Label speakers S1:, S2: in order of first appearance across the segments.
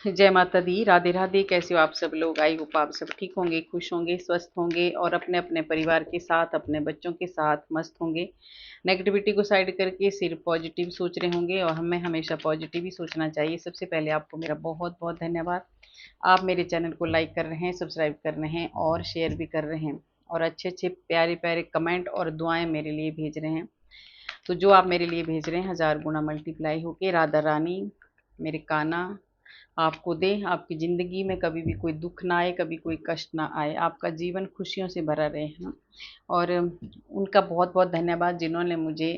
S1: जय माता दी, राधे राधे। कैसे हो आप सब लोग? आई होप आप सब ठीक होंगे, खुश होंगे, स्वस्थ होंगे और अपने अपने परिवार के साथ, अपने बच्चों के साथ मस्त होंगे। नेगेटिविटी को साइड करके सिर्फ पॉजिटिव सोच रहे होंगे और हमें हमेशा पॉजिटिव ही सोचना चाहिए। सबसे पहले आपको मेरा बहुत बहुत धन्यवाद। आप मेरे चैनल को लाइक कर रहे हैं, सब्सक्राइब कर रहे हैं और शेयर भी कर रहे हैं और अच्छे अच्छे प्यारे प्यारे कमेंट और दुआएं मेरे लिए भेज रहे हैं। तो जो आप मेरे लिए भेज रहे हैं 1000 गुना मल्टीप्लाई होके राधा रानी मेरे कान्हा आपको दे। आपकी ज़िंदगी में कभी भी कोई दुख ना आए, कभी कोई कष्ट ना आए, आपका जीवन खुशियों से भरा रहे है ना। और उनका बहुत बहुत धन्यवाद जिन्होंने मुझे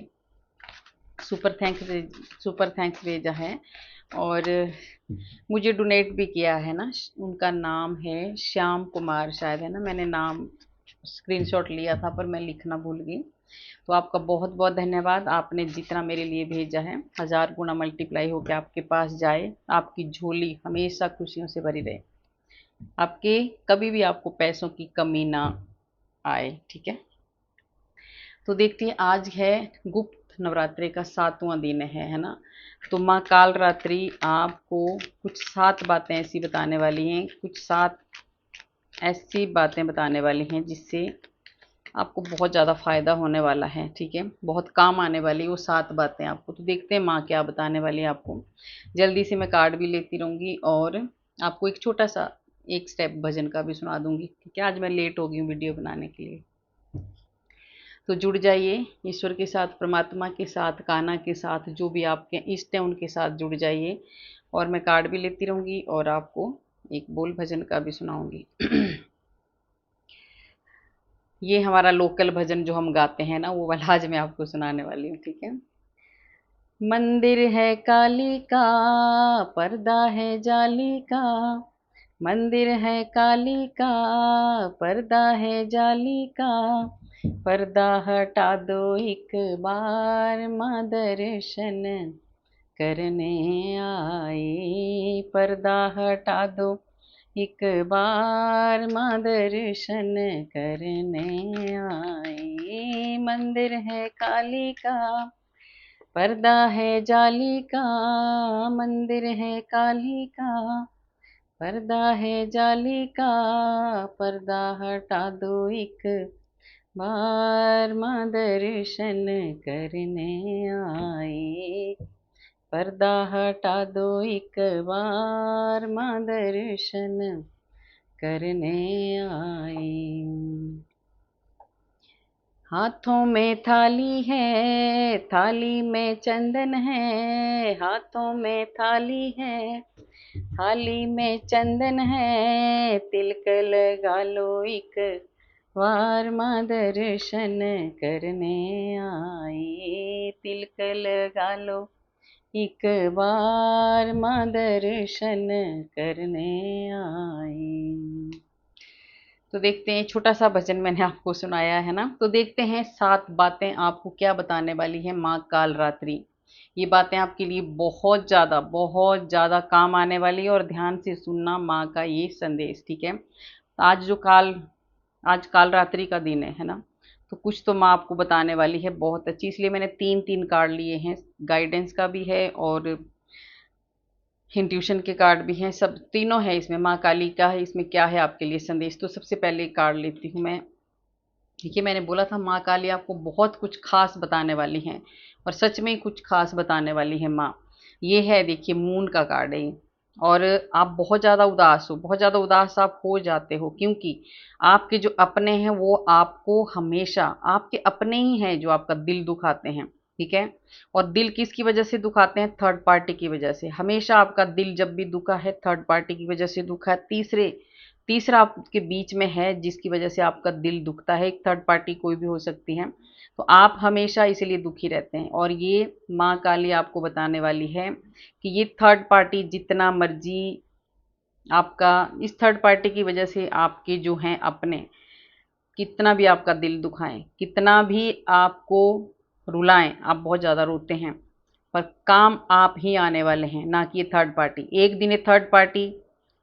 S1: सुपर थैंक्स भेजा है और मुझे डोनेट भी किया है ना। उनका नाम है श्याम कुमार शायद, है ना। मैंने नाम स्क्रीनशॉट लिया था पर मैं लिखना भूल गई। तो आपका बहुत बहुत धन्यवाद। आपने जितना मेरे लिए भेजा है 1000 गुना मल्टीप्लाई होकर आपके पास जाए। आपकी झोली हमेशा खुशियों से भरी रहे, आपके कभी भी आपको पैसों की कमी ना आए, ठीक है। तो देखते हैं, आज है गुप्त नवरात्रि का 7वां दिन है ना। तो माँ काल रात्रि आपको कुछ 7 बातें ऐसी बताने वाली हैं, कुछ 7 ऐसी बातें बताने वाली हैं जिससे आपको बहुत ज़्यादा फ़ायदा होने वाला है, ठीक है। बहुत काम आने वाली वो 7 बातें आपको। तो देखते हैं माँ क्या बताने वाली है आपको। जल्दी से मैं कार्ड भी लेती रहूँगी और आपको एक छोटा सा एक स्टेप भजन का भी सुना दूँगी, ठीक है। आज मैं लेट हो गई हूँ वीडियो बनाने के लिए। तो जुड़ जाइए ईश्वर के साथ, परमात्मा के साथ, कान्हा के साथ, जो भी आपके इष्ट हैं उनके साथ जुड़ जाइए। और मैं कार्ड भी लेती रहूँगी और आपको एक बोल भजन का भी सुनाऊँगी। ये हमारा लोकल भजन जो हम गाते हैं ना, वो वाला आज मैं आपको सुनाने वाली हूँ, ठीक है। मंदिर है काली का, पर्दा है जाली का। मंदिर है काली का, पर्दा है जाली का। पर्दा हटा दो एक बार, माँ दर्शन करने आए। पर्दा हटा दो एक बार, माँ दर्शन करने आए। मंदिर है काली का, पर्दा है जाली का। मंदिर है काली का, पर्दा है जाली का। पर्दा हटा दो एक बार, माँ दर्शन करने आए। पर्दा हटा दो एक बार, माँ दर्शन करने आए। हाथों में थाली है, थाली में चंदन है। हाथों में थाली है, थाली में चंदन है। तिलक लगा लो एक बार, माँ दर्शन करने आए। तिलक लगा लो एक बार, माँ दर्शन करने आए। तो देखते हैं, छोटा सा भजन मैंने आपको सुनाया है ना। तो देखते हैं 7 बातें आपको क्या बताने वाली है माँ काल रात्रि। ये बातें आपके लिए बहुत ज़्यादा काम आने वाली है और ध्यान से सुनना माँ का ये संदेश, ठीक है। आज काल रात्रि का दिन है ना। तो कुछ तो माँ आपको बताने वाली है बहुत अच्छी, इसलिए मैंने 3 कार्ड लिए हैं। गाइडेंस का भी है और इंट्यूशन के कार्ड भी हैं, सब तीनों है इसमें। माँ काली का है, इसमें क्या है आपके लिए संदेश। तो सबसे पहले कार्ड लेती हूँ मैं। देखिए, मैंने बोला था माँ काली आपको बहुत कुछ खास बताने वाली हैं और सच में ही कुछ खास बताने वाली है माँ। ये है, देखिए, मून का कार्ड है ये। और आप बहुत ज़्यादा उदास हो, बहुत ज़्यादा उदास आप हो जाते हो, क्योंकि आपके जो अपने हैं वो आपको हमेशा, आपके अपने ही हैं जो आपका दिल दुखाते हैं, ठीक है। और दिल किसकी वजह से दुखाते हैं? थर्ड पार्टी की वजह से। हमेशा आपका दिल जब भी दुखा है थर्ड पार्टी की वजह से दुखा है। तीसरा आपके बीच में है जिसकी वजह से आपका दिल दुखता है। एक थर्ड पार्टी कोई भी हो सकती है। तो आप हमेशा इसीलिए दुखी रहते हैं और ये माँ काली आपको बताने वाली है कि ये थर्ड पार्टी जितना मर्जी आपका, इस थर्ड पार्टी की वजह से आपके जो हैं अपने, कितना भी आपका दिल दुखाएं, कितना भी आपको रुलाएं, आप बहुत ज़्यादा रोते हैं, पर काम आप ही आने वाले हैं, ना कि ये थर्ड पार्टी। एक दिन ये थर्ड पार्टी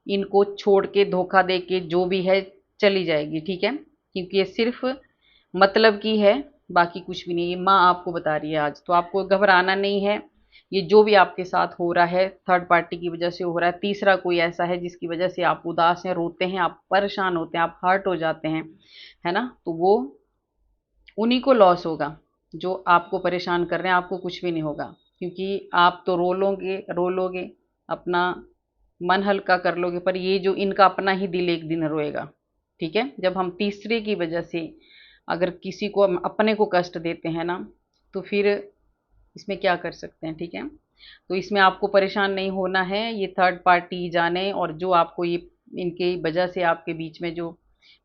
S1: इनको छोड़ के, धोखा दे के जो भी है चली जाएगी, ठीक है। क्योंकि ये सिर्फ मतलब की है, बाकी कुछ भी नहीं। ये माँ आपको बता रही है आज। तो आपको घबराना नहीं है। ये जो भी आपके साथ हो रहा है थर्ड पार्टी की वजह से हो रहा है। तीसरा कोई ऐसा है जिसकी वजह से आप उदास हैं, रोते हैं, आप परेशान होते हैं, आप हर्ट हो जाते हैं, है ना, तो वो उन्हीं को लॉस होगा जो आपको परेशान कर रहे हैं। आपको कुछ भी नहीं होगा, क्योंकि आप तो रो लोगे, अपना मन हल्का कर लोगे, पर ये जो इनका अपना ही दिल एक दिन रोएगा। ठीक है, जब हम तीसरे की वजह से अगर किसी को अपने को कष्ट देते हैं ना, तो फिर इसमें क्या कर सकते हैं। ठीक है, तो इसमें आपको परेशान नहीं होना है, ये थर्ड पार्टी जाने, और जो आपको ये इनके वजह से आपके बीच में जो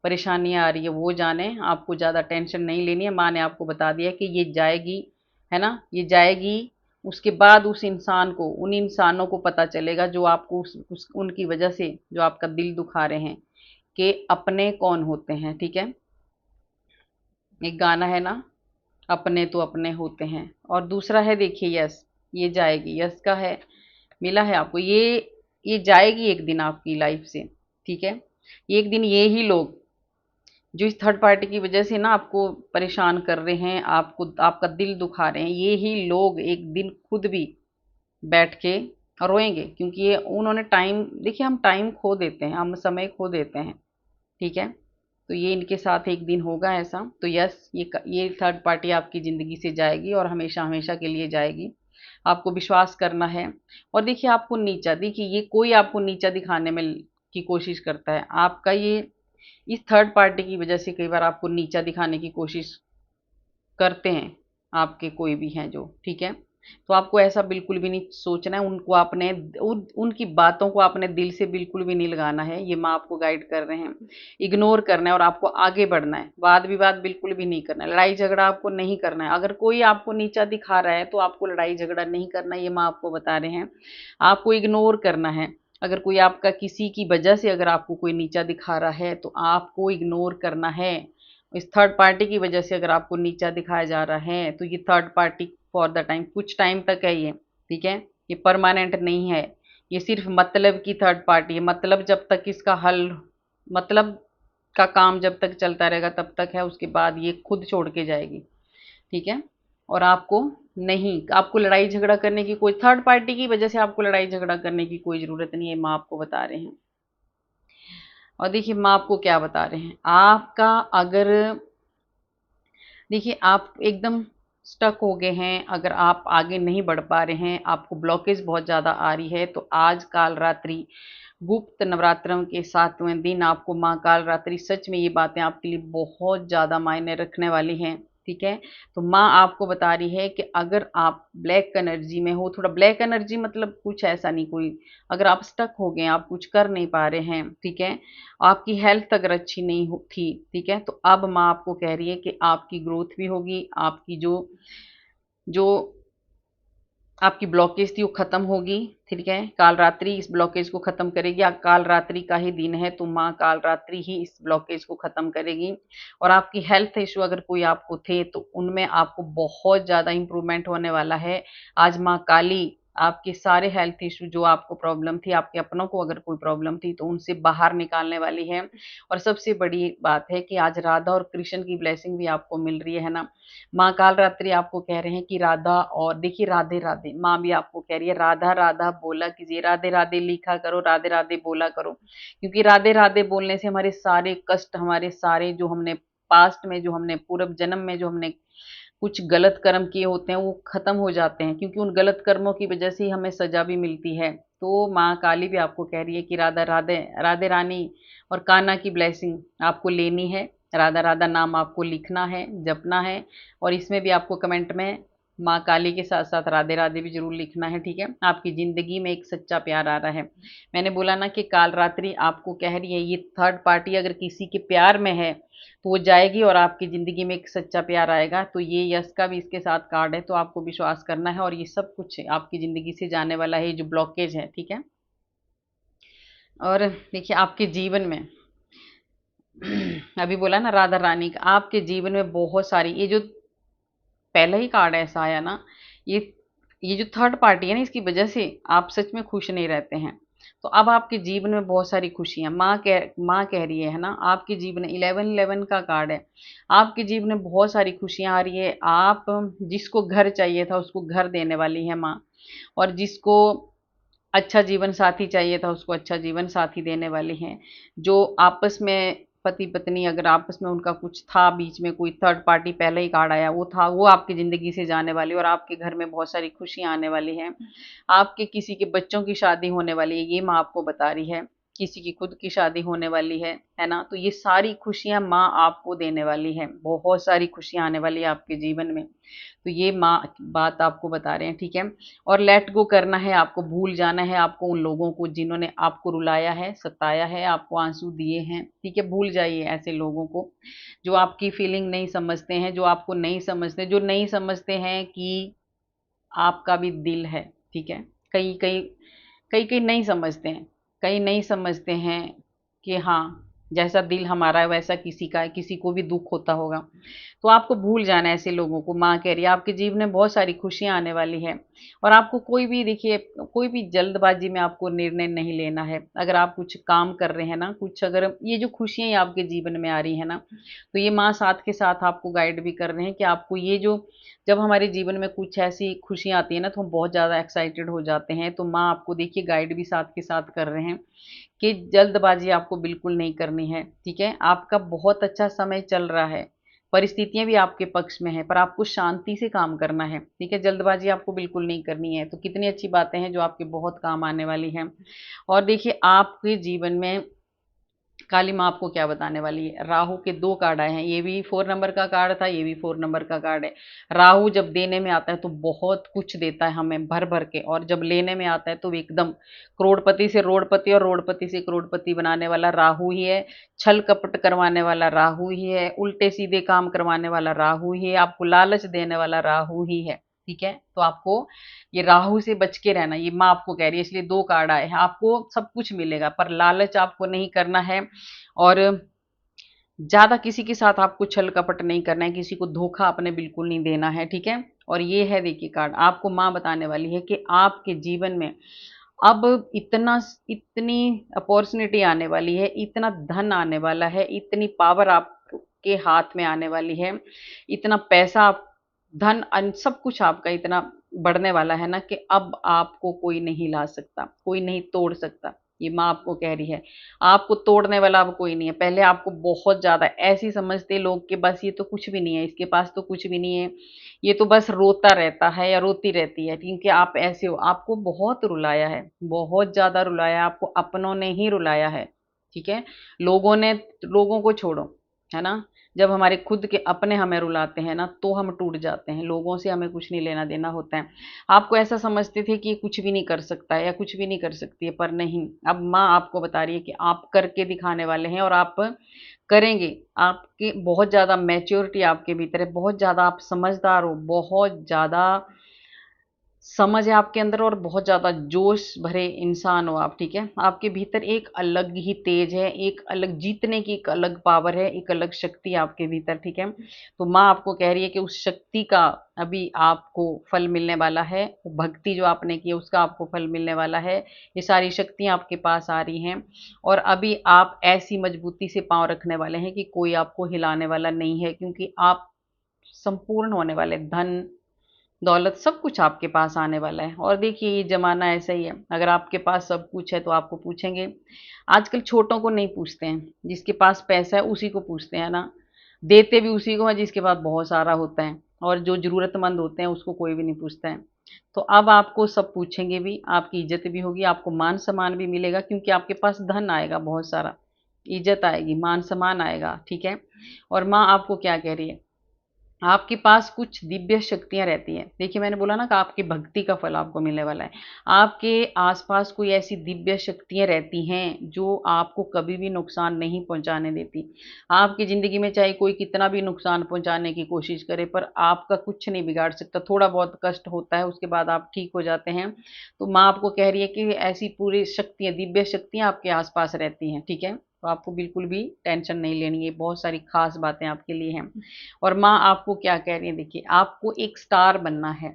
S1: परेशानियां आ रही है वो जाने। आपको ज़्यादा टेंशन नहीं लेनी है, माँ ने आपको बता दिया कि ये जाएगी, है ना, ये जाएगी। उसके बाद उस इंसान को, उन इंसानों को पता चलेगा जो आपको उनकी वजह से जो आपका दिल दुखा रहे हैं, कि अपने कौन होते हैं। ठीक है, एक गाना है ना, अपने तो अपने होते हैं। और दूसरा है, देखिए, यस, ये जाएगी, यस का है, मिला है आपको, ये जाएगी एक दिन आपकी लाइफ से। ठीक है, एक दिन ये ही लोग जो इस थर्ड पार्टी की वजह से ना आपको परेशान कर रहे हैं, आपको आपका दिल दुखा रहे हैं, ये ही लोग एक दिन खुद भी बैठ के रोएंगे, क्योंकि ये उन्होंने टाइम, देखिए, हम टाइम खो देते हैं, हम समय खो देते हैं। ठीक है, तो ये इनके साथ एक दिन होगा ऐसा। तो यस, ये थर्ड पार्टी आपकी ज़िंदगी से जाएगी, और हमेशा हमेशा के लिए जाएगी। आपको विश्वास करना है। और देखिए, आपको नीचा, देखिए, ये कोई आपको नीचा दिखाने में की कोशिश करता है, आपका ये इस थर्ड पार्टी की वजह से कई बार आपको नीचा दिखाने की कोशिश करते हैं, आपके कोई भी हैं जो। ठीक है, तो आपको ऐसा बिल्कुल भी नहीं सोचना है, उनको आपने उनकी बातों को आपने दिल से बिल्कुल भी नहीं लगाना है। ये माँ आपको गाइड कर रहे हैं, इग्नोर करना है और आपको आगे बढ़ना है। वाद विवाद बिल्कुल भी नहीं करना है, लड़ाई झगड़ा आपको नहीं करना है। अगर कोई आपको नीचा दिखा रहा है तो आपको लड़ाई झगड़ा नहीं करना है, ये माँ आपको बता रहे हैं। आपको इग्नोर करना है। अगर कोई आपका किसी की वजह से अगर आपको कोई नीचा दिखा रहा है तो आपको इग्नोर करना है। इस थर्ड पार्टी की वजह से अगर आपको नीचा दिखाया जा रहा है तो ये third party for the time, कुछ टाइम तक है ये। ठीक है, ये परमानेंट नहीं है, ये सिर्फ मतलब की थर्ड पार्टी है। मतलब जब तक इसका हल, मतलब का काम जब तक चलता रहेगा तब तक है, उसके बाद ये खुद छोड़ के जाएगी। ठीक है, और आपको नहीं, आपको लड़ाई झगड़ा करने की कोई, थर्ड पार्टी की वजह से आपको लड़ाई झगड़ा करने की कोई ज़रूरत नहीं है, माँ आपको बता रहे हैं। और देखिए, माँ आपको क्या बता रहे हैं, आपका अगर, देखिए, आप एकदम स्टक हो गए हैं, अगर आप आगे नहीं बढ़ पा रहे हैं, आपको ब्लॉकेज बहुत ज़्यादा आ रही है, तो आज काल रात्रि गुप्त नवरात्रों के 7वें दिन आपको माँ काल रात्रि, सच में ये बातें आपके लिए बहुत ज़्यादा मायने रखने वाली हैं। ठीक है, तो माँ आपको बता रही है कि अगर आप ब्लैक एनर्जी में हो, थोड़ा ब्लैक एनर्जी मतलब कुछ ऐसा नहीं कोई, अगर आप स्टक हो गए, आप कुछ कर नहीं पा रहे हैं, ठीक है, आपकी हेल्थ अगर अच्छी नहीं हो थी, ठीक है, तो अब माँ आपको कह रही है कि आपकी ग्रोथ भी होगी, आपकी जो जो आपकी ब्लॉकेज थी वो खत्म होगी। ठीक है, काल रात्रि इस ब्लॉकेज को खत्म करेगी, काल रात्रि का ही दिन है, तो माँ काल रात्रि ही इस ब्लॉकेज को खत्म करेगी। और आपकी हेल्थ इशू अगर कोई आपको थे तो उनमें आपको बहुत ज़्यादा इंप्रूवमेंट होने वाला है। आज माँ काली आपके सारे हेल्थ इशू, जो आपको प्रॉब्लम थी, आपके अपनों को अगर कोई प्रॉब्लम थी तो उनसे बाहर निकालने वाली है। और सबसे बड़ी बात है कि आज राधा और कृष्ण की ब्लेसिंग भी आपको मिल रही है ना। माँ काल रात्रि आपको कह रहे हैं कि राधा, और देखिए, राधे राधे, माँ भी आपको कह रही है राधा राधा बोला कीजिए, राधे राधे लिखा करो, राधे राधे बोला करो, क्योंकि राधे राधे बोलने से हमारे सारे कष्ट, हमारे सारे जो हमने पास्ट में, जो हमने पूर्व जन्म में जो हमने कुछ गलत कर्म किए होते हैं वो खत्म हो जाते हैं, क्योंकि उन गलत कर्मों की वजह से ही हमें सजा भी मिलती है। तो माँ काली भी आपको कह रही है कि राधा राधे, राधे रानी और कान्हा की ब्लेसिंग आपको लेनी है। राधा राधा नाम आपको लिखना है, जपना है, और इसमें भी आपको कमेंट में माँ काली के साथ साथ राधे राधे भी जरूर लिखना है। ठीक है, आपकी जिंदगी में एक सच्चा प्यार आ रहा है। मैंने बोला ना कि काल रात्रि आपको कह रही है, ये थर्ड पार्टी अगर किसी के प्यार में है तो वो जाएगी और आपकी ज़िंदगी में एक सच्चा प्यार आएगा। तो ये यश का भी इसके साथ कार्ड है, तो आपको विश्वास करना है, और ये सब कुछ आपकी ज़िंदगी से जाने वाला है, ये जो ब्लॉकेज है। ठीक है, और देखिए, आपके जीवन में अभी बोला ना राधा रानी का, आपके जीवन में बहुत सारी, ये जो पहला ही कार्ड ऐसा आया ना, ये ये जो थर्ड पार्टी है ना, इसकी वजह से आप सच में खुश नहीं रहते हैं। तो अब आपके जीवन में बहुत सारी खुशियां, माँ कह रही है ना, आपके जीवन 1111 का कार्ड है, आपके जीवन में बहुत सारी खुशियां आ रही है। आप जिसको घर चाहिए था उसको घर देने वाली है माँ। और जिसको अच्छा जीवन साथी चाहिए था उसको अच्छा जीवन साथी देने वाली हैं। जो आपस में पति पत्नी अगर आपस में उनका कुछ था, बीच में कोई थर्ड पार्टी पहले ही कार्ड आया वो था, वो आपकी ज़िंदगी से जाने वाली और आपके घर में बहुत सारी खुशियाँ आने वाली हैं। आपके किसी के बच्चों की शादी होने वाली है, ये माँ आपको बता रही है। किसी की खुद की शादी होने वाली है ना? तो ये सारी खुशियाँ माँ आपको देने वाली है, बहुत सारी खुशियाँ आने वाली है आपके जीवन में। तो ये माँ बात आपको बता रहे हैं, ठीक है। और लेट गो करना है आपको, भूल जाना है आपको उन लोगों को जिन्होंने आपको रुलाया है, सताया है, आपको आंसू दिए हैं, ठीक है। भूल जाइए ऐसे लोगों को जो आपकी फीलिंग नहीं समझते हैं, जो आपको नहीं समझते, जो नहीं समझते हैं कि आपका भी दिल है, ठीक है। कई कई कई कई नहीं समझते हैं, कई नहीं समझते हैं कि हाँ, जैसा दिल हमारा है वैसा किसी का है, किसी को भी दुख होता होगा। तो आपको भूल जाना है ऐसे लोगों को। माँ कह रही है आपके जीवन में बहुत सारी खुशियाँ आने वाली है और आपको कोई भी देखिए, कोई भी जल्दबाजी में आपको निर्णय नहीं लेना है। अगर आप कुछ काम कर रहे हैं ना, कुछ अगर ये जो खुशियाँ आपके जीवन में आ रही है ना, तो ये माँ साथ के साथ आपको गाइड भी कर रहे हैं कि आपको ये जो, जब हमारे जीवन में कुछ ऐसी खुशियाँ आती है ना, तो हम बहुत ज़्यादा एक्साइटेड हो जाते हैं। तो माँ आपको देखिए गाइड भी साथ के साथ कर रहे हैं कि जल्दबाजी आपको बिल्कुल नहीं करनी है, ठीक है। आपका बहुत अच्छा समय चल रहा है, परिस्थितियां भी आपके पक्ष में है, पर आपको शांति से काम करना है, ठीक है। जल्दबाजी आपको बिल्कुल नहीं करनी है। तो कितनी अच्छी बातें हैं जो आपके बहुत काम आने वाली हैं। और देखिए आपके जीवन में काली माँ आपको क्या बताने वाली है। राहु के 2 कार्ड आए हैं, ये भी 4 नंबर का कार्ड था, ये भी 4 नंबर का कार्ड है। राहु जब देने में आता है तो बहुत कुछ देता है हमें भर भर के, और जब लेने में आता है तो एकदम करोड़पति से रोड़पति और रोड़पति से करोड़पति बनाने वाला राहु ही है। छल कपट करवाने वाला राहु ही है, उल्टे सीधे काम करवाने वाला राहु ही है, आपको लालच देने वाला राहु ही है, ठीक है। तो आपको ये राहु से बच के रहना, ये माँ आपको कह रही है, इसलिए 2 कार्ड आए हैं। आपको सब कुछ मिलेगा पर लालच आपको नहीं करना है, और ज़्यादा किसी के साथ आपको छल कपट नहीं करना है, किसी को धोखा आपने बिल्कुल नहीं देना है, ठीक है। और ये है देखिए कार्ड, आपको माँ बताने वाली है कि आपके जीवन में अब इतनी अपॉर्चुनिटी आने वाली है, इतना धन आने वाला है, इतनी पावर आपके हाथ में आने वाली है, इतना पैसा, धन, सब कुछ आपका इतना बढ़ने वाला है ना कि अब आपको कोई नहीं ला सकता, कोई नहीं तोड़ सकता। ये माँ आपको कह रही है, आपको तोड़ने वाला अब कोई नहीं है। पहले आपको बहुत ज़्यादा ऐसी समझते लोग कि बस ये तो कुछ भी नहीं है, इसके पास तो कुछ भी नहीं है, ये तो बस रोता रहता है या रोती रहती है, क्योंकि आप ऐसे हो। आपको बहुत रुलाया है, बहुत ज़्यादा रुलाया है, आपको अपनों ने ही रुलाया है, ठीक है। लोगों ने, लोगों को छोड़ो, है ना। जब हमारे खुद के अपने हमें रुलाते हैं ना तो हम टूट जाते हैं, लोगों से हमें कुछ नहीं लेना देना होता है। आपको ऐसा समझते थे कि ये कुछ भी नहीं कर सकता है या कुछ भी नहीं कर सकती है, पर नहीं, अब माँ आपको बता रही है कि आप करके दिखाने वाले हैं और आप करेंगे। आपके बहुत ज़्यादा मैच्योरिटी आपके भीतर है, बहुत ज़्यादा आप समझदार हो, बहुत ज़्यादा समझ है आपके अंदर और बहुत ज़्यादा जोश भरे इंसान हो आप, ठीक है। आपके भीतर एक अलग ही तेज है, एक अलग जीतने की एक अलग पावर है, एक अलग शक्ति है आपके भीतर, ठीक है। तो माँ आपको कह रही है कि उस शक्ति का अभी आपको फल मिलने वाला है, वो भक्ति जो आपने की है उसका आपको फल मिलने वाला है। ये सारी शक्तियाँ आपके पास आ रही हैं और अभी आप ऐसी मजबूती से पाँव रखने वाले हैं कि कोई आपको हिलाने वाला नहीं है, क्योंकि आप संपूर्ण होने वाले, धन दौलत सब कुछ आपके पास आने वाला है। और देखिए ये ज़माना ऐसा ही है, अगर आपके पास सब कुछ है तो आपको पूछेंगे। आजकल छोटों को नहीं पूछते हैं, जिसके पास पैसा है उसी को पूछते हैं ना। देते भी उसी को है जिसके पास बहुत सारा होता है, और जो ज़रूरतमंद होते हैं उसको कोई भी नहीं पूछता है। तो अब आपको सब पूछेंगे भी, आपकी इज्जत भी होगी, आपको मान सम्मान भी मिलेगा, क्योंकि आपके पास धन आएगा बहुत सारा, इज्जत आएगी, मान सम्मान आएगा, ठीक है। और माँ आपको क्या कह रही है, आपके पास कुछ दिव्य शक्तियाँ रहती हैं। देखिए मैंने बोला ना कि आपकी भक्ति का फल आपको मिलने वाला है। आपके आस-पास कोई ऐसी दिव्य शक्तियाँ रहती हैं जो आपको कभी भी नुकसान नहीं पहुँचाने देती। आपकी ज़िंदगी में चाहे कोई कितना भी नुकसान पहुँचाने की कोशिश करे, पर आपका कुछ नहीं बिगाड़ सकता। थोड़ा बहुत कष्ट होता है, उसके बाद आप ठीक हो जाते हैं। तो माँ आपको कह रही है कि ऐसी पूरी शक्तियाँ, दिव्य शक्तियाँ आपके आस-पास रहती हैं, ठीक है? तो आपको बिल्कुल भी टेंशन नहीं लेनी है, बहुत सारी ख़ास बातें आपके लिए हैं। और माँ आपको क्या कह रही है, देखिए आपको एक स्टार बनना है,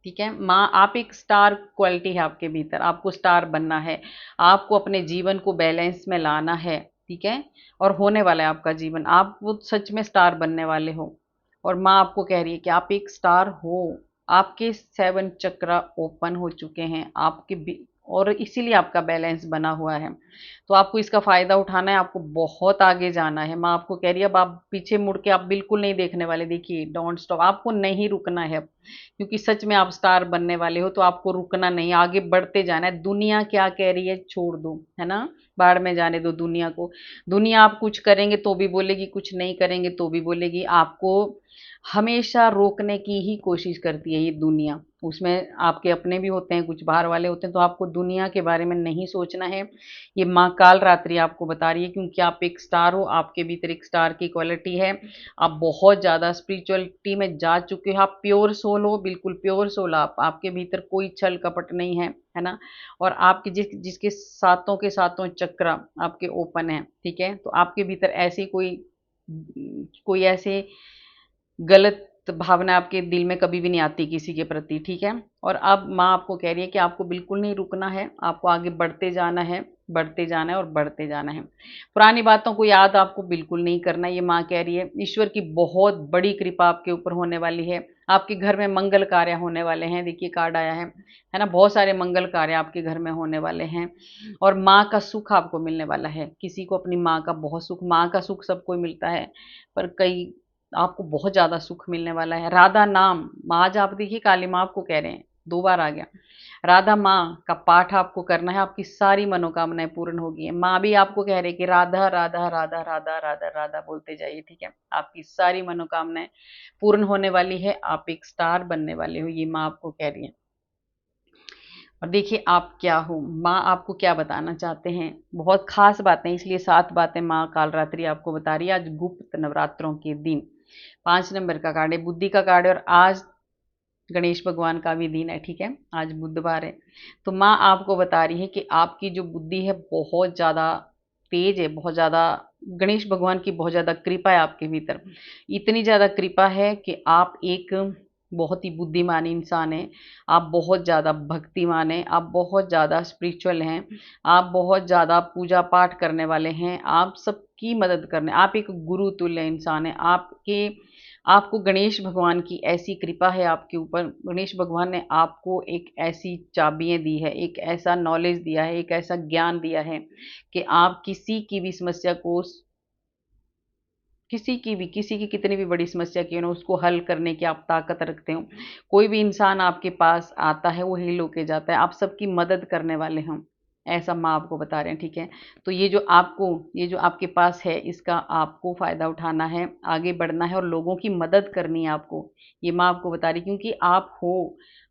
S1: ठीक है। माँ, आप एक स्टार क्वालिटी है आपके भीतर, आपको स्टार बनना है, आपको अपने जीवन को बैलेंस में लाना है, ठीक है। और होने वाला है आपका जीवन, आप वो सच में स्टार बनने वाले हो। और माँ आपको कह रही है कि आप एक स्टार हो, आपके 7 चक्रा ओपन हो चुके हैं और इसीलिए आपका बैलेंस बना हुआ है। तो आपको इसका फायदा उठाना है, आपको बहुत आगे जाना है। मैं आपको कह रही हूँ, अब आप पीछे मुड़ के आप बिल्कुल नहीं देखने वाले। देखिए, डोंट स्टॉप, आपको नहीं रुकना है अब, क्योंकि सच में आप स्टार बनने वाले हो। तो आपको रुकना नहीं, आगे बढ़ते जाना है। दुनिया क्या कह रही है छोड़ दो, है ना, बाढ़ में जाने दो दुनिया को। दुनिया आप कुछ करेंगे तो भी बोलेगी, कुछ नहीं करेंगे तो भी बोलेगी। आपको हमेशा रोकने की ही कोशिश करती है ये दुनिया। उसमें आपके अपने भी होते हैं, कुछ बाहर वाले होते हैं। तो आपको दुनिया के बारे में नहीं सोचना है। ये माँ काल रात्रि आपको बता रही है, क्योंकि आप एक स्टार हो, आपके भीतर एक स्टार की क्वालिटी है। आप बहुत ज़्यादा स्पिरिचुअलिटी में जा चुके हो, आप प्योर सोल हो, बिल्कुल प्योर सोल। आपके भीतर कोई छल कपट नहीं है ना। और आपके जिसके सातों के सातों चक्र आपके ओपन है, ठीक है। तो आपके भीतर ऐसी कोई ऐसे गलत भावना आपके दिल में कभी भी नहीं आती किसी के प्रति, ठीक है। और अब माँ आपको कह रही है कि आपको बिल्कुल नहीं रुकना है, आपको आगे बढ़ते जाना है, बढ़ते जाना है और बढ़ते जाना है। पुरानी बातों को याद आपको बिल्कुल नहीं करना, ये माँ कह रही है। ईश्वर की बहुत बड़ी कृपा आपके ऊपर होने वाली है। आपके घर में मंगल कार्य होने वाले हैं। देखिए कार्ड आया है ना, बहुत सारे मंगल कार्य आपके घर में होने वाले हैं। और माँ का सुख आपको मिलने वाला है। किसी को अपनी माँ का बहुत सुख, माँ का सुख सबको मिलता है, पर कई आपको बहुत ज़्यादा सुख मिलने वाला है। राधा नाम, आज आप देखिए काली माँ आपको कह रहे हैं, 2 बार आ गया। राधा माँ का पाठ आपको करना है, आपकी सारी मनोकामनाएं पूर्ण होगी। माँ भी आपको कह रहे हैं कि राधा राधा राधा राधा राधा राधा बोलते जाइए, ठीक है। आपकी सारी मनोकामनाएं पूर्ण होने वाली है, आप एक स्टार बनने वाले हो, ये माँ आपको कह रही है। और देखिए आप क्या हो, माँ आपको क्या बताना चाहते हैं, बहुत खास बातें, इसलिए 7 बातें माँ कालरात्रि आपको बता रही है। आज गुप्त नवरात्रों के दिन 5 नंबर का कार्ड है, बुद्धि का कार्ड है। और आज गणेश भगवान का भी दिन है, ठीक है। आज बुधवार है। तो माँ आपको बता रही है कि आपकी जो बुद्धि है बहुत ज़्यादा तेज है, बहुत ज़्यादा गणेश भगवान की बहुत ज़्यादा कृपा है आपके भीतर। इतनी ज़्यादा कृपा है कि आप एक बहुत ही बुद्धिमान इंसान हैं। आप बहुत ज़्यादा भक्तिमान हैं, आप बहुत ज़्यादा स्पिरिचुअल हैं, आप बहुत ज़्यादा पूजा पाठ करने वाले हैं, आप सबकी मदद करने, आप एक गुरु तुल्य इंसान हैं। आपको गणेश भगवान की ऐसी कृपा है आपके ऊपर। गणेश भगवान ने आपको एक ऐसी चाबियाँ दी है, एक ऐसा नॉलेज दिया है, एक ऐसा ज्ञान दिया है कि आप किसी की कितनी भी बड़ी समस्या क्यों ना, उसको हल करने की आप ताकत रखते हो। कोई भी इंसान आपके पास आता है वो हिल होके जाता है, आप सबकी मदद करने वाले हैं, ऐसा माँ आपको बता रहे हैं, ठीक है। तो ये जो आपके पास है, इसका आपको फ़ायदा उठाना है, आगे बढ़ना है और लोगों की मदद करनी है आपको। ये माँ आपको बता रही है, क्योंकि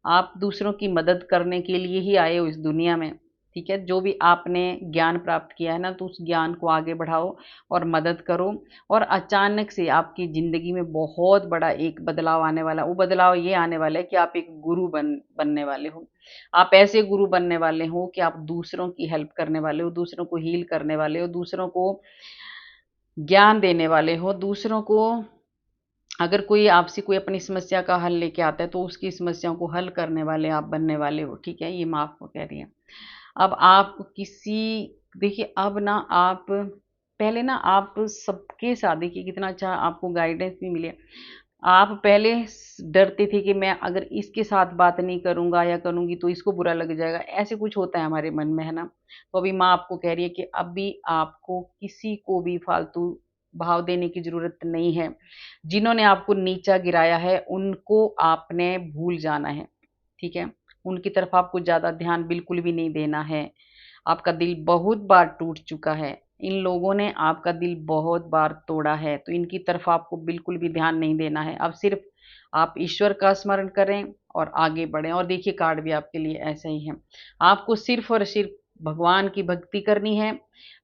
S1: आप दूसरों की मदद करने के लिए ही आए हो इस दुनिया में, ठीक है। जो भी आपने ज्ञान प्राप्त किया है ना, तो उस ज्ञान को आगे बढ़ाओ और मदद करो। और अचानक से आपकी ज़िंदगी में बहुत बड़ा एक बदलाव आने वाला है। वो बदलाव ये आने वाला है कि आप एक गुरु बनने वाले हो। आप ऐसे गुरु बनने वाले हो कि आप दूसरों की हेल्प करने वाले हो, दूसरों को हील करने वाले हो, दूसरों को ज्ञान देने वाले हो, दूसरों को अगर कोई अपनी समस्या का हल लेके आता है तो उसकी समस्याओं को हल करने वाले आप बनने वाले हो, ठीक है। ये मैं आपको कह रही है। अब आप किसी देखिए, अब ना आप पहले ना आप सबके साथ देखिए कितना अच्छा आपको गाइडेंस भी मिले। आप पहले डरते थे कि मैं अगर इसके साथ बात नहीं करूंगा या करूंगी तो इसको बुरा लग जाएगा, ऐसे कुछ होता है हमारे मन में, है ना। तो अभी माँ आपको कह रही है कि अभी आपको किसी को भी फालतू भाव देने की जरूरत नहीं है। जिन्होंने आपको नीचा गिराया है उनको आपने भूल जाना है, ठीक है। उनकी तरफ आपको ज़्यादा ध्यान बिल्कुल भी नहीं देना है। आपका दिल बहुत बार टूट चुका है, इन लोगों ने आपका दिल बहुत बार तोड़ा है, तो इनकी तरफ आपको बिल्कुल भी ध्यान नहीं देना है। अब सिर्फ आप ईश्वर का स्मरण करें और आगे बढ़ें। और देखिए कार्ड भी आपके लिए ऐसा ही है। आपको सिर्फ और सिर्फ भगवान की भक्ति करनी है,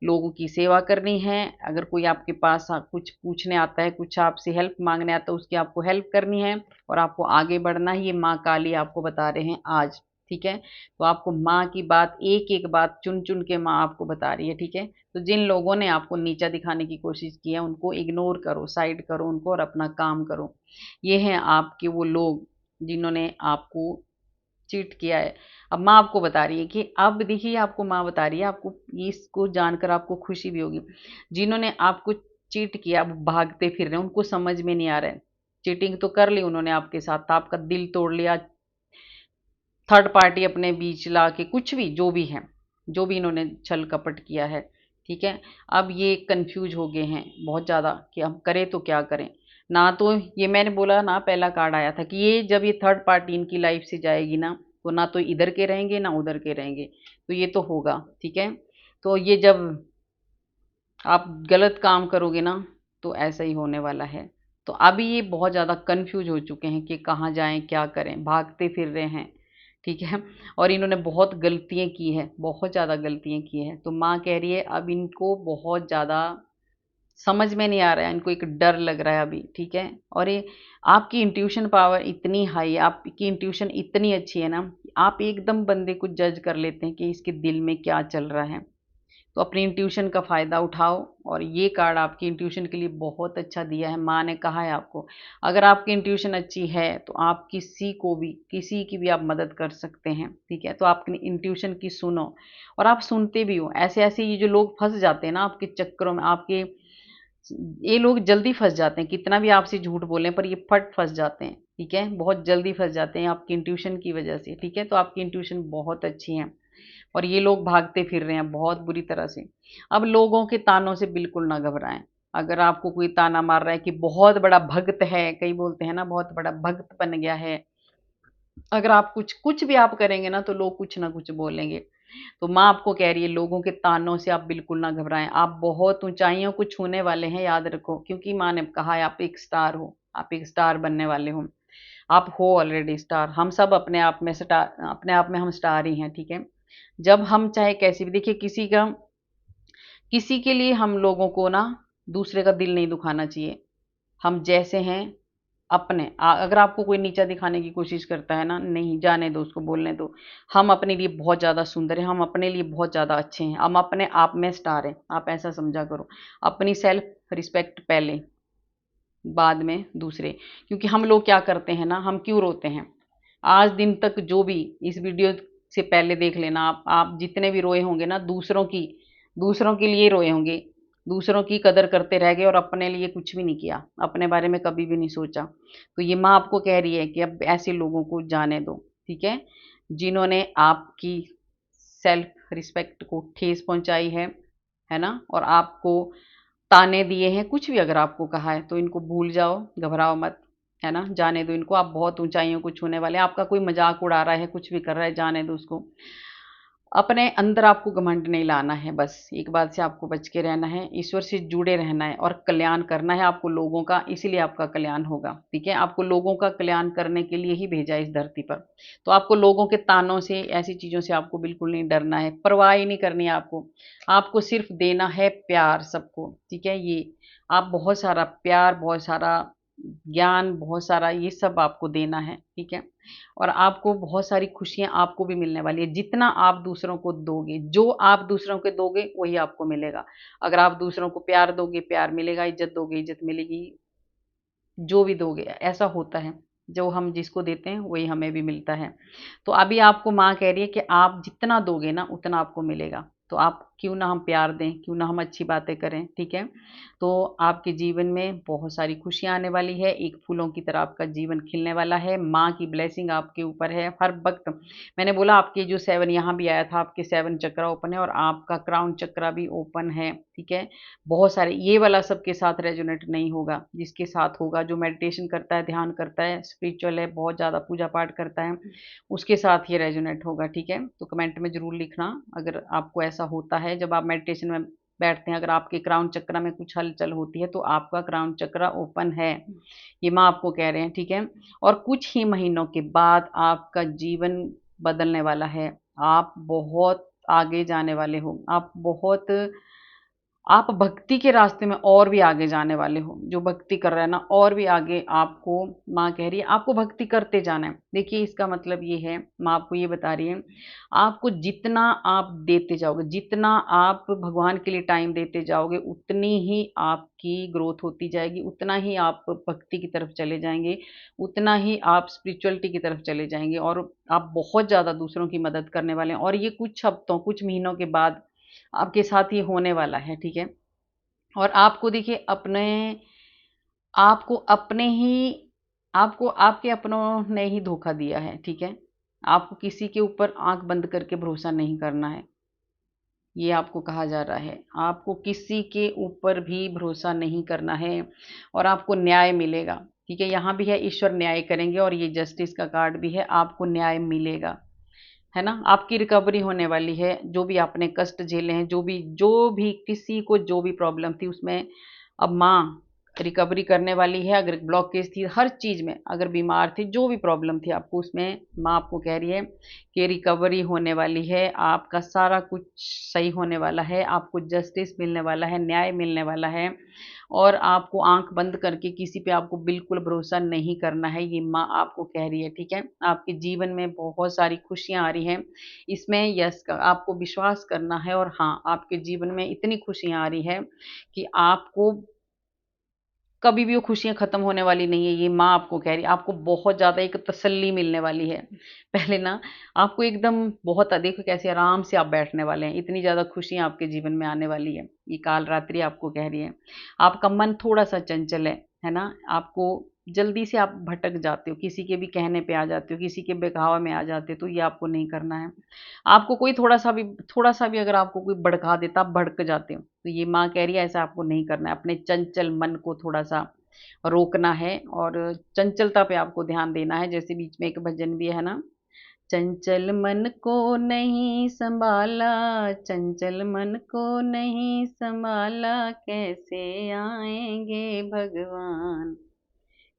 S1: लोगों की सेवा करनी है। अगर कोई आपके पास कुछ पूछने आता है, कुछ आपसे हेल्प मांगने आता है, उसकी आपको हेल्प करनी है और आपको आगे बढ़ना है। ये माँ काली आपको बता रहे हैं आज, ठीक है। तो आपको माँ की बात एक एक बात चुन चुन के माँ आपको बता रही है, ठीक है। तो जिन लोगों ने आपको नीचा दिखाने की कोशिश की है उनको इग्नोर करो, साइड करो उनको और अपना काम करो। ये हैं आपके वो लोग जिन्होंने आपको चीट किया है। अब माँ आपको बता रही है कि अब देखिए, आपको माँ बता रही है, आपको इसको जानकर आपको खुशी भी होगी। जिन्होंने आपको चीट किया वो भागते फिर रहे हैं, उनको समझ में नहीं आ रहा है चीटिंग तो कर ली उन्होंने आपके साथ, आपका दिल तोड़ लिया, थर्ड पार्टी अपने बीच ला के, कुछ भी जो भी है, जो भी इन्होंने छल कपट किया है, ठीक है। अब ये कंफ्यूज हो गए हैं बहुत ज़्यादा कि हम करें तो क्या करें। ना तो ये मैंने बोला ना, पहला कार्ड आया था कि ये जब ये थर्ड पार्टी इनकी लाइफ से जाएगी ना, तो ना तो इधर के रहेंगे ना उधर के रहेंगे, तो ये तो होगा, ठीक है। तो ये जब आप गलत काम करोगे ना, तो ऐसा ही होने वाला है। तो अभी ये बहुत ज़्यादा कंफ्यूज हो चुके हैं कि कहाँ जाएं, क्या करें, भागते फिर रहे हैं, ठीक है। और इन्होंने बहुत गलतियां की है, बहुत ज़्यादा गलतियां की है। तो माँ कह रही है अब इनको बहुत ज़्यादा समझ में नहीं आ रहा है, इनको एक डर लग रहा है अभी, ठीक है। और ये आपकी इंट्यूशन पावर इतनी हाई है, आपकी इंट्यूशन इतनी अच्छी है ना, आप एकदम बंदे को जज कर लेते हैं कि इसके दिल में क्या चल रहा है। तो अपनी इंट्यूशन का फ़ायदा उठाओ। और ये कार्ड आपकी इंट्यूशन के लिए बहुत अच्छा दिया है, माँ ने कहा है आपको, अगर आपकी इंट्यूशन अच्छी है तो आप किसी को भी, किसी की भी आप मदद कर सकते हैं, ठीक है। तो आप अपनी इंट्यूशन की सुनो, और आप सुनते भी हो। ऐसे ऐसे ये जो लोग फंस जाते हैं ना आपके चक्करों में, आपके, ये लोग जल्दी फंस जाते हैं, कितना भी आपसे झूठ बोलें पर ये फट फंस जाते हैं, ठीक है। बहुत जल्दी फंस जाते हैं आपकी इंट्यूशन की वजह से, ठीक है। तो आपकी इंट्यूशन बहुत अच्छी है, और ये लोग भागते फिर रहे हैं बहुत बुरी तरह से। अब लोगों के तानों से बिल्कुल ना घबराएं। अगर आपको कोई ताना मार रहा है कि बहुत बड़ा भक्त है, कई बोलते हैं ना बहुत बड़ा भक्त बन गया है, अगर आप कुछ कुछ भी आप करेंगे ना तो लोग कुछ ना कुछ बोलेंगे। तो माँ आपको कह रही है लोगों के तानों से आप बिल्कुल ना घबराएं, आप बहुत ऊंचाइयों को छूने वाले हैं, याद रखो। क्योंकि माँ ने कहा है आप एक स्टार हो, आप एक स्टार बनने वाले हो, आप हो ऑलरेडी स्टार। हम सब अपने आप में स्टार, अपने आप में हम स्टार ही हैं, ठीक है। जब हम चाहे कैसे भी, देखिए किसी के लिए हम लोगों को ना दूसरे का दिल नहीं दुखाना चाहिए। हम जैसे हैं अपने अगर आपको कोई नीचा दिखाने की कोशिश करता है ना, नहीं, जाने दो उसको, बोलने दो। हम अपने लिए बहुत ज़्यादा सुंदर हैं, हम अपने लिए बहुत ज़्यादा अच्छे हैं, हम अपने आप में स्टार हैं, आप ऐसा समझा करो। अपनी सेल्फ रिस्पेक्ट पहले, बाद में दूसरे। क्योंकि हम लोग क्या करते हैं ना, हम क्यों रोते हैं, आज दिन तक जो भी इस वीडियो से पहले देख लेना, आप जितने भी रोए होंगे ना, दूसरों के लिए रोए होंगे, दूसरों की कदर करते रह गए और अपने लिए कुछ भी नहीं किया, अपने बारे में कभी भी नहीं सोचा। तो ये माँ आपको कह रही है कि अब ऐसे लोगों को जाने दो, ठीक है, जिन्होंने आपकी सेल्फ रिस्पेक्ट को ठेस पहुंचाई है ना, और आपको ताने दिए हैं, कुछ भी अगर आपको कहा है तो इनको भूल जाओ, घबराओ मत, है ना, जाने दो इनको। आप बहुत ऊंचाइयों को छूने वाले हैं। आपका कोई मजाक उड़ा रहा है, कुछ भी कर रहा है, जाने दो उसको। अपने अंदर आपको घमंड नहीं लाना है, बस एक बात से आपको बच के रहना है, ईश्वर से जुड़े रहना है और कल्याण करना है आपको लोगों का, इसीलिए आपका कल्याण होगा, ठीक है। आपको लोगों का कल्याण करने के लिए ही भेजा है इस धरती पर। तो आपको लोगों के तानों से, ऐसी चीज़ों से आपको बिल्कुल नहीं डरना है, परवाह ही नहीं करनी है आपको। आपको सिर्फ देना है प्यार सबको, ठीक है। ये आप बहुत सारा प्यार, बहुत सारा ज्ञान, बहुत सारा ये सब आपको देना है, ठीक है। और आपको बहुत सारी खुशियां आपको भी मिलने वाली है। जितना आप दूसरों को दोगे, जो आप दूसरों को दोगे वही आपको मिलेगा। अगर आप दूसरों को प्यार दोगे, प्यार मिलेगा, इज्जत दोगे, इज्जत मिलेगी, जो भी दोगे ऐसा होता है। जो हम जिसको देते हैं वही हमें भी मिलता है। तो अभी आपको माँ कह रही है कि आप जितना दोगे ना उतना आपको मिलेगा। तो आप क्यों ना हम प्यार दें, क्यों ना हम अच्छी बातें करें, ठीक है। तो आपके जीवन में बहुत सारी खुशियां आने वाली है, एक फूलों की तरह आपका जीवन खिलने वाला है। माँ की ब्लेसिंग आपके ऊपर है हर वक्त। मैंने बोला आपके जो 7 यहाँ भी आया था, आपके 7 चक्र ओपन है और आपका क्राउन चक्र भी ओपन है, ठीक है। बहुत सारे, ये वाला सबके साथ रेजोनेट नहीं होगा, जिसके साथ होगा जो मेडिटेशन करता है, ध्यान करता है, स्पिरिचुअल है, बहुत ज़्यादा पूजा पाठ करता है, उसके साथ ये रेजोनेट होगा, ठीक है। तो कमेंट में ज़रूर लिखना अगर आपको ऐसा होता है, जब आप मेडिटेशन में बैठते हैं, अगर आपके क्राउन चक्र में कुछ हलचल होती है तो आपका क्राउन चक्र ओपन है, ये माँ आपको कह रहे हैं, ठीक है। और कुछ ही महीनों के बाद आपका जीवन बदलने वाला है, आप बहुत आगे जाने वाले हो, आप भक्ति के रास्ते में और भी आगे जाने वाले हो। जो भक्ति कर रहा है ना, और भी आगे आपको माँ कह रही है, आपको भक्ति करते जाना है। देखिए इसका मतलब ये है, माँ आपको ये बता रही है, आपको जितना आप देते जाओगे, जितना आप भगवान के लिए टाइम देते जाओगे, उतनी ही आपकी ग्रोथ होती जाएगी, उतना ही आप भक्ति की तरफ चले जाएंगे, उतना ही आप स्पिरिचुअलिटी की तरफ चले जाएंगे, और आप बहुत ज़्यादा दूसरों की मदद करने वाले हैं। और ये कुछ हफ्तों, कुछ महीनों के बाद आपके साथ ये होने वाला है, ठीक है। और आपको देखिए, आपको अपने ही आपको आपके अपनों ने ही धोखा दिया है, ठीक है? आपको किसी के ऊपर आँख बंद करके भरोसा नहीं करना है, ये आपको कहा जा रहा है। आपको किसी के ऊपर भी भरोसा नहीं करना है और आपको न्याय मिलेगा, ठीक है? यहाँ भी है ईश्वर न्याय करेंगे और ये जस्टिस का कार्ड भी है, आपको न्याय मिलेगा, है ना? आपकी रिकवरी होने वाली है, जो भी आपने कष्ट झेले हैं, जो भी किसी को जो भी प्रॉब्लम थी उसमें अब माँ रिकवरी करने वाली है। अगर ब्लॉकेज थी हर चीज़ में, अगर बीमार थे, जो भी प्रॉब्लम थी आपको उसमें माँ आपको कह रही है कि रिकवरी होने वाली है, आपका सारा कुछ सही होने वाला है, आपको जस्टिस मिलने वाला है, न्याय मिलने वाला है और आपको आँख बंद करके किसी पे आपको बिल्कुल भरोसा नहीं करना है, ये माँ आपको कह रही है, ठीक है? आपके जीवन में बहुत सारी खुशियाँ आ रही हैं, इसमें यस का आपको विश्वास करना है और हाँ, आपके जीवन में इतनी खुशियाँ आ रही है कि आपको कभी भी वो खुशियाँ खत्म होने वाली नहीं है, ये माँ आपको कह रही है। आपको बहुत ज़्यादा एक तसल्ली मिलने वाली है। पहले ना आपको एकदम बहुत देखो कैसे आराम से आप बैठने वाले हैं, इतनी ज़्यादा खुशियाँ आपके जीवन में आने वाली है। ये कालरात्रि आपको कह रही है। आपका मन थोड़ा-सा चंचल है ना? आपको जल्दी से आप भटक जाते हो, किसी के भी कहने पे आ जाते हो, किसी के बहकावे में आ जाते हो, तो ये आपको नहीं करना है। आपको कोई थोड़ा-सा भी अगर आपको कोई भड़का देता, आप भड़क जाते हो। तो ये माँ कह रही है ऐसा आपको नहीं करना है, अपने चंचल मन को थोड़ा-सा रोकना है और चंचलता पे आपको ध्यान देना है। जैसे बीच में एक भजन भी है ना, चंचल मन को नहीं सँभाला, चंचल मन को नहीं सँभाला, कैसे आएँगे भगवान,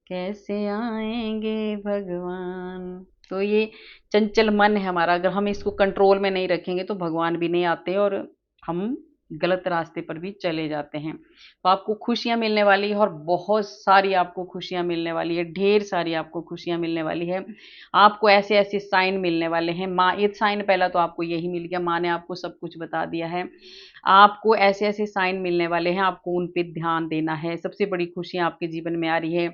S1: कैसे आएँगे भगवान। तो ये चंचल मन है हमारा, अगर हम इसको कंट्रोल में नहीं रखेंगे तो भगवान भी नहीं आते और हम गलत रास्ते पर भी चले जाते हैं। तो आपको खुशियाँ मिलने वाली है और बहुत सारी आपको खुशियाँ मिलने वाली है, ढेर सारी आपको खुशियाँ मिलने वाली है। आपको ऐसे-ऐसे साइन मिलने वाले हैं। माँ ये साइन पहला तो आपको यही मिल गया, माँ ने आपको सब कुछ बता दिया है। आपको ऐसे-ऐसे साइन मिलने वाले हैं, आपको उन पे ध्यान देना है। सबसे बड़ी खुशियाँ आपके जीवन में आ रही है।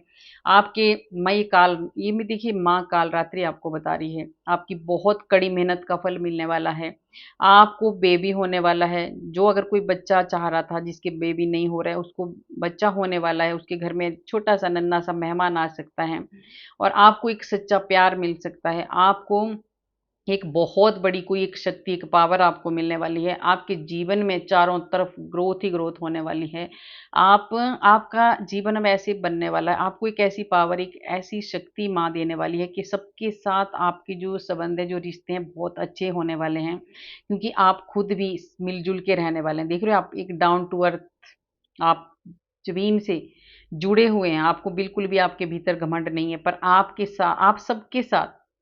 S1: आपके मई काल ये भी देखिए माँ कालरात्रि आपको बता रही है, आपकी बहुत कड़ी मेहनत का फल मिलने वाला है। आपको बेबी होने वाला है, जो अगर कोई बच्चा चाह रहा था जिसके बेबी नहीं हो रहा है, उसको बच्चा होने वाला है, उसके घर में छोटा-सा नन्हा-सा मेहमान आ सकता है और आपको एक सच्चा प्यार मिल सकता है। आपको एक बहुत बड़ी कोई एक शक्ति, एक पावर आपको मिलने वाली है। आपके जीवन में चारों तरफ ग्रोथ ही ग्रोथ होने वाली है। आपका जीवन अब ऐसे बनने वाला है। आपको एक ऐसी पावर, एक ऐसी शक्ति माँ देने वाली है कि सबके साथ आपके जो संबंध है, जो रिश्ते हैं बहुत अच्छे होने वाले हैं। क्योंकि आप खुद भी मिल-जुल के रहने वाले हैं। देख रहे हो आप एक डाउन टू अर्थ आप ज़मीन से जुड़े हुए हैं, आपको बिल्कुल भी आपके भीतर घमंड नहीं है, पर आप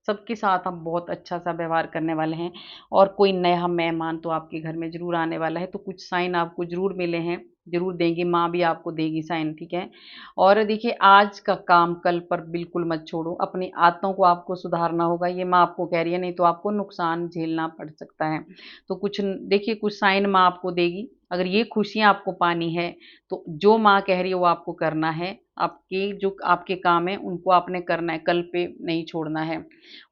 S1: सबके साथ आप बहुत अच्छा-सा व्यवहार करने वाले हैं और कोई नया मेहमान तो आपके घर में ज़रूर आने वाला है, तो कुछ साइन आपको ज़रूर मिले हैं, ज़रूर देंगी, माँ भी आपको देगी साइन, ठीक है? और देखिए आज का काम कल पर बिल्कुल मत छोड़ो, अपनी आदतों को आपको सुधारना होगा, ये माँ आपको कह रही है, नहीं तो आपको नुकसान झेलना पड़ सकता है। तो देखिए कुछ साइन माँ आपको देगी, अगर ये खुशियाँ आपको पानी है, तो जो माँ कह रही है वो आपको करना है। आपके जो आपके काम हैं उनको आपने करना है, कल पे नहीं छोड़ना है।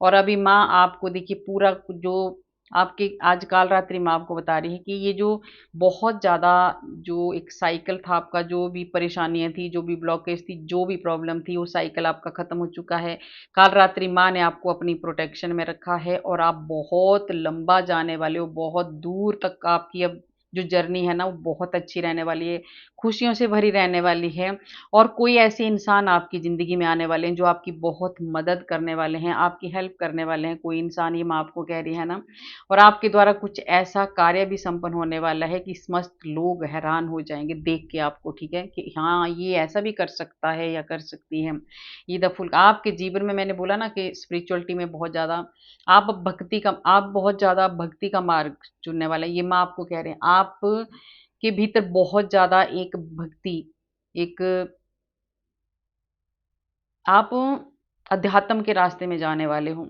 S1: और अभी माँ आपको देखिए पूरा जो आपके आज काल रात्रि माँ आपको बता रही है कि ये जो बहुत ज़्यादा जो एक साइकिल था आपका, जो भी परेशानियाँ थी, जो भी ब्लॉकेज थी, जो भी प्रॉब्लम थी, वो साइकिल आपका खत्म हो चुका है। काल रात्रि माँ ने आपको अपनी प्रोटेक्शन में रखा है और आप बहुत लंबा जाने वाले हो, बहुत दूर तक आपकी अब जो जर्नी है ना वो बहुत अच्छी रहने वाली है, खुशियों से भरी रहने वाली है और कोई ऐसे इंसान आपकी ज़िंदगी में आने वाले हैं जो आपकी बहुत मदद करने वाले हैं, आपकी हेल्प करने वाले हैं, कोई इंसान ये माँ आपको कह रही है ना और आपके द्वारा कुछ ऐसा कार्य भी संपन्न होने वाला है कि समस्त लोग हैरान हो जाएँगे देख के आपको, ठीक है? कि हाँ, ये ऐसा भी कर सकता है या कर सकती है। ये द फुल आपके जीवन में मैंने बोला ना कि स्पिरिचुअलिटी में बहुत ज़्यादा आप बहुत ज़्यादा भक्ति का मार्ग चुनने वाले हैं, ये माँ आपको कह रहे हैं। आप के भीतर बहुत ज़्यादा एक भक्ति, एक आप अध्यात्म के रास्ते में जाने वाले हो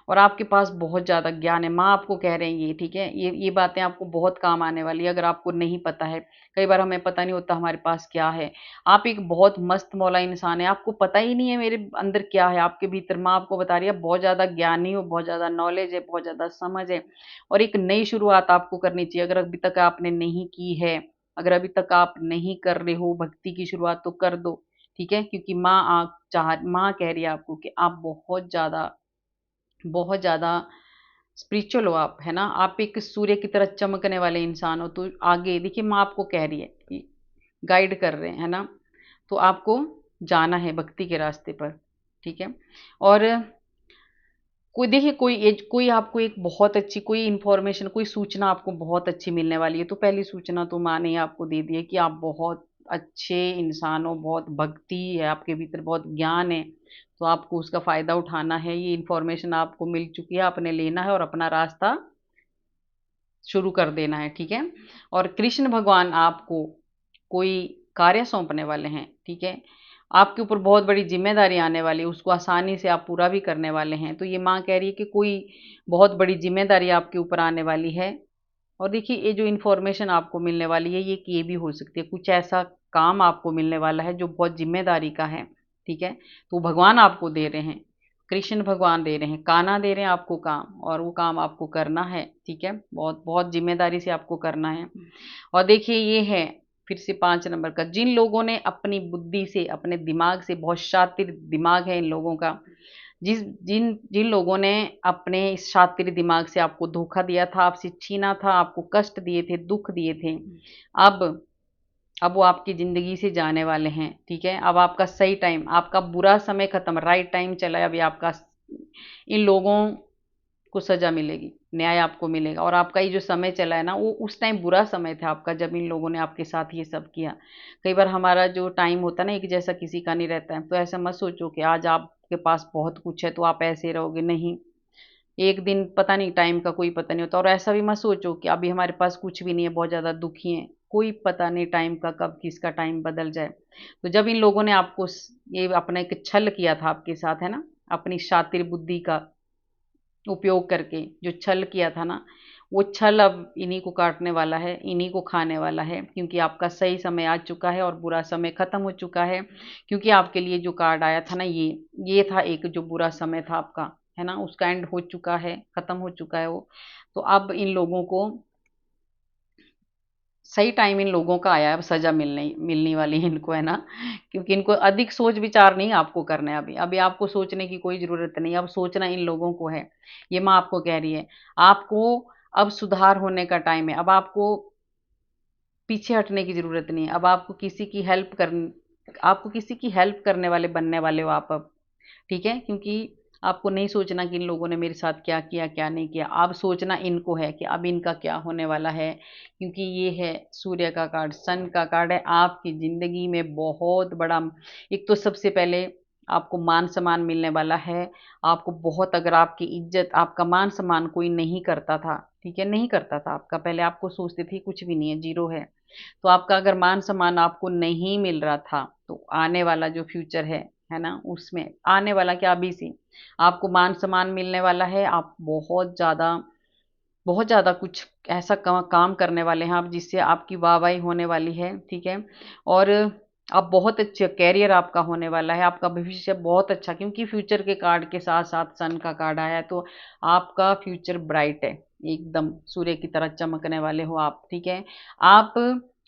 S1: और आपके पास बहुत ज़्यादा ज्ञान है। माँ आपको कह रहे हैं ये, ठीक है? ये बातें आपको बहुत काम आने वाली है, अगर आपको नहीं पता है। कई बार हमें पता नहीं होता हमारे पास क्या है। आप एक बहुत मस्त मौला इंसान हैं, आपको पता ही नहीं है मेरे अंदर क्या है, आपके भीतर माँ आपको बता रही है बहुत ज़्यादा ज्ञानी हो, बहुत ज़्यादा नॉलेज है, बहुत ज़्यादा समझ है और एक नई शुरुआत आपको करनी चाहिए। अगर अभी तक आपने नहीं की है, अगर अभी तक आप नहीं कर रहे हो भक्ति की शुरुआत तो कर दो। ठीक है, क्योंकि माँ कह रही है आपको कि आप बहुत ज़्यादा स्पिरिचुअल हो आप, है ना? आप एक सूर्य की तरह चमकने वाले इंसान हो, तो आगे देखिए माँ आपको कह रही है कि गाइड कर रहे हैं, है ना? तो आपको जाना है भक्ति के रास्ते पर, ठीक है? और कोई देखिए कोई आपको एक बहुत अच्छी कोई इन्फॉर्मेशन, कोई सूचना आपको बहुत अच्छी मिलने वाली है। तो पहली सूचना तो माँ ने आपको दे दी है कि आप बहुत अच्छे इंसान हो, बहुत भक्ति है आपके भीतर, बहुत ज्ञान है, तो आपको उसका फ़ायदा उठाना है। ये इन्फॉर्मेशन आपको मिल चुकी है, आपने लेना है और अपना रास्ता शुरू कर देना है, ठीक है? और कृष्ण भगवान आपको कोई कार्य सौंपने वाले हैं, ठीक है? आपके ऊपर बहुत बड़ी ज़िम्मेदारी आने वाली है, उसको आसानी से आप पूरा भी करने वाले हैं। तो ये माँ कह रही है कि कोई बहुत बड़ी ज़िम्मेदारी आपके ऊपर आने वाली है। और देखिए ये जो इन्फॉर्मेशन आपको मिलने वाली है, ये भी हो सकती है, कुछ ऐसा काम आपको मिलने वाला है जो बहुत ज़िम्मेदारी का है, ठीक है? तो भगवान आपको दे रहे हैं, कृष्ण भगवान दे रहे हैं, कान्हा दे रहे हैं आपको काम, और वो काम आपको करना है, ठीक है? बहुत बहुत ज़िम्मेदारी से आपको करना है। और देखिए ये है फिर से 5 नंबर का, जिन लोगों ने अपनी बुद्धि से, अपने दिमाग से, बहुत शातिर दिमाग है इन लोगों का, जिस जिन जिन लोगों ने अपने इस शातिर दिमाग से आपको धोखा दिया था, आपसे छीना था, आपको कष्ट दिए थे, दुःख दिए थे, अब अब वो आपकी ज़िंदगी से जाने वाले हैं, ठीक है? अब आपका सही टाइम, आपका बुरा समय खत्म, राइट टाइम चला है अभी आपका। इन लोगों को सज़ा मिलेगी, न्याय आपको मिलेगा, और आपका ये जो समय चला है ना, वो उस टाइम बुरा समय था आपका जब इन लोगों ने आपके साथ ये सब किया। कई बार हमारा जो टाइम होता है ना, एक जैसा किसी का नहीं रहता है, तो ऐसा मत सोचो कि आज आपके पास बहुत कुछ है तो आप ऐसे रहोगे, नहीं। एक दिन पता नहीं, टाइम का कोई पता नहीं होता। और ऐसा भी मत सोचो कि अभी हमारे पास कुछ भी नहीं है, बहुत ज़्यादा दुखी हैं, कोई पता नहीं टाइम का, कब किसका टाइम बदल जाए। तो जब इन लोगों ने आपको ये अपना एक छल किया था आपके साथ, है ना, अपनी शातिर बुद्धि का उपयोग करके जो छल किया था ना, वो छल अब इन्हीं को काटने वाला है, इन्हीं को खाने वाला है, क्योंकि आपका सही समय आ चुका है और बुरा समय खत्म हो चुका है। क्योंकि आपके लिए जो कार्ड आया था ना, ये था एक जो बुरा समय था आपका, है ना, उसका एंड हो चुका है, खत्म हो चुका है वो। तो अब इन लोगों को सही टाइम इन लोगों का आया है, अब सज़ा मिलने मिलनी वाली है इनको, है ना? क्योंकि इनको अधिक सोच-विचार नहीं आपको करना है अभी। अभी आपको सोचने की कोई ज़रूरत नहीं है, अब सोचना इन लोगों को है। ये माँ आपको कह रही है, आपको अब सुधार होने का टाइम है। अब आपको पीछे हटने की ज़रूरत नहीं है। अब आपको किसी की हेल्प करने वाले बनने वाले हो आप अब। ठीक है? क्योंकि आपको नहीं सोचना कि इन लोगों ने मेरे साथ क्या किया, क्या नहीं किया। अब सोचना इनको है कि अब इनका क्या होने वाला है, क्योंकि ये है सूर्य का कार्ड, सन का कार्ड है। आपकी ज़िंदगी में बहुत बड़ा, एक तो सबसे पहले आपको मान-सम्मान मिलने वाला है। आपको बहुत, अगर आपकी इज़्ज़त, आपका मान-सम्मान कोई नहीं करता था, ठीक है? नहीं करता था आपका, पहले आपको सोचते थे कुछ भी नहीं है, ज़ीरो है। तो आपका अगर मान-सम्मान आपको नहीं मिल रहा था, तो आने वाला जो फ्यूचर है ना? उसमें आने वाला क्या, अभी से आपको मान-सम्मान मिलने वाला है। आप बहुत ज़्यादा कुछ ऐसा काम करने वाले हैं आप, जिससे आपकी वाहवाही होने वाली है, ठीक है? और आप बहुत अच्छे करियर आपका होने वाला है, आपका भविष्य बहुत अच्छा, क्योंकि फ्यूचर के कार्ड के साथ-साथ सन का कार्ड आया है, तो आपका फ्यूचर ब्राइट है, एकदम सूर्य की तरह चमकने वाले हो आप, ठीक है? आप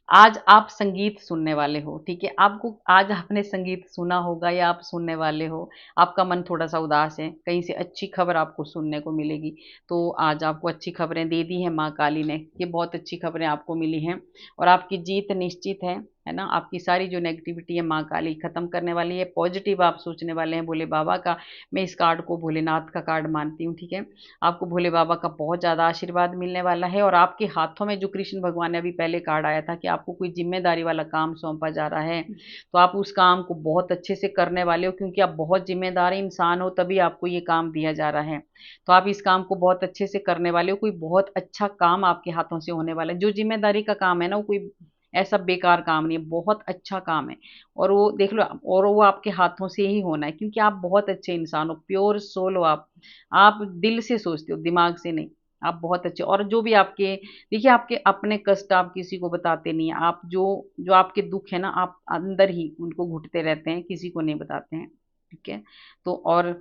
S1: आज आप संगीत सुनने वाले हो, ठीक है? आपको आज आपने संगीत सुना होगा या आप सुनने वाले हो, आपका मन थोड़ा-सा उदास है, कहीं से अच्छी खबर आपको सुनने को मिलेगी। तो आज आपको अच्छी खबरें दे दी हैं माँ काली ने, ये बहुत अच्छी खबरें आपको मिली हैं, और आपकी जीत निश्चित है ना? आपकी सारी जो नेगेटिविटी है माँ काली खत्म करने वाली है, पॉजिटिव आप सोचने वाले हैं भोले बाबा का। मैं इस कार्ड को भोलेनाथ का कार्ड मानती हूँ, ठीक है? आपको भोले बाबा का बहुत ज़्यादा आशीर्वाद मिलने वाला है, और आपके हाथों में जो कृष्ण भगवान ने अभी पहले कार्ड आया था कि आपको कोई ज़िम्मेदारी वाला काम सौंपा जा रहा है, तो आप उस काम को बहुत अच्छे से करने वाले हो, क्योंकि आप बहुत ज़िम्मेदार इंसान हो, तभी आपको ये काम दिया जा रहा है। तो आप इस काम को बहुत अच्छे से करने वाले हो, कोई बहुत अच्छा काम आपके हाथों से होने वाला है। जो ज़िम्मेदारी का काम है ना, वो कोई ऐसा बेकार काम नहीं है, बहुत अच्छा काम है, और वो देख लो, और वो आपके हाथों से ही होना है, क्योंकि आप बहुत अच्छे इंसान हो, प्योर सोल हो आप। आप दिल से सोचते हो, दिमाग से नहीं। आप बहुत अच्छे, और जो भी आपके, देखिए आपके अपने कष्ट आप किसी को बताते नहीं हैं। आप जो जो आपके दुःख है ना, आप अंदर ही उनको घुटते रहते हैं, किसी को नहीं बताते हैं, ठीक है? तो और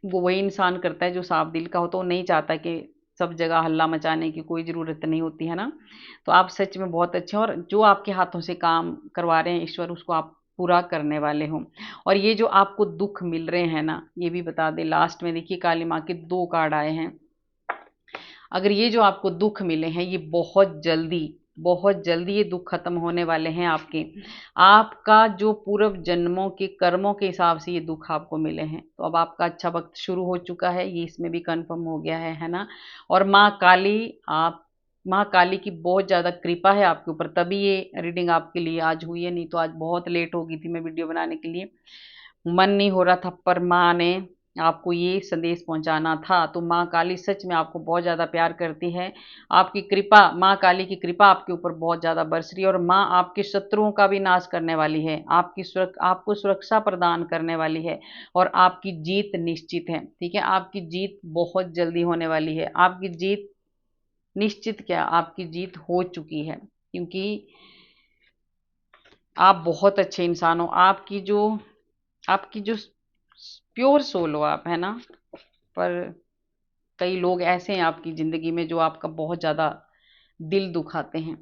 S1: वो वही इंसान करता है जो साफ दिल का हो, तो वो नहीं चाहता कि सब जगह हल्ला मचाने की कोई ज़रूरत नहीं होती, है ना? तो आप सच में बहुत अच्छे हैं, और जो आपके हाथों से काम करवा रहे हैं ईश्वर, उसको आप पूरा करने वाले हो। और ये जो आपको दुख मिल रहे हैं ना, ये भी बता दें लास्ट में, देखिए काली माँ के 2 कार्ड आए हैं। अगर ये जो आपको दुख मिले हैं, ये बहुत जल्दी ये दुख खत्म होने वाले हैं आपके। आपका जो पूर्व जन्मों के कर्मों के हिसाब से ये दुख आपको मिले हैं, तो अब आपका अच्छा वक्त शुरू हो चुका है, ये इसमें भी कंफर्म हो गया है ना। और माँ काली की बहुत ज़्यादा कृपा है आपके ऊपर, तभी ये रीडिंग आपके लिए आज हुई है, नहीं तो आज बहुत लेट हो गई थी मैं वीडियो बनाने के लिए। मन नहीं हो रहा था, पर माँ ने आपको ये संदेश पहुंचाना था। तो माँ काली सच में आपको बहुत ज़्यादा प्यार करती है। आपकी कृपा, माँ काली की कृपा आपके ऊपर बहुत ज़्यादा बरस रही है, और माँ आपके शत्रुओं का भी नाश करने वाली है, आपको सुरक्षा प्रदान करने वाली है, और आपकी जीत निश्चित है। ठीक है, आपकी जीत बहुत जल्दी होने वाली है। आपकी जीत निश्चित क्या, आपकी जीत हो चुकी है, क्योंकि आप बहुत अच्छे इंसान हो। आपकी जो प्योर सोल हो आप, है ना। पर कई लोग ऐसे हैं आपकी ज़िंदगी में जो आपका बहुत ज़्यादा दिल दुखाते हैं।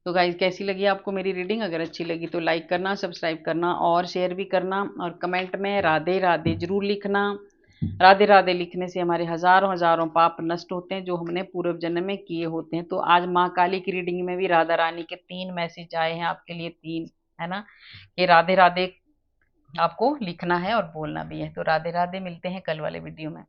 S1: तो गाइस, कैसी लगी आपको मेरी रीडिंग? अगर अच्छी लगी तो लाइक करना, सब्सक्राइब करना और शेयर भी करना, और कमेंट में राधे राधे ज़रूर लिखना। राधे राधे लिखने से हमारे हजारों हजारों पाप नष्ट होते हैं, जो हमने पूर्व जन्म में किए होते हैं। तो आज माँ काली की रीडिंग में भी राधा रानी के 3 मैसेज आए हैं आपके लिए, 3, है ना। ये राधे राधे आपको लिखना है और बोलना भी है। तो राधे राधे, मिलते हैं कल वाले वीडियो में।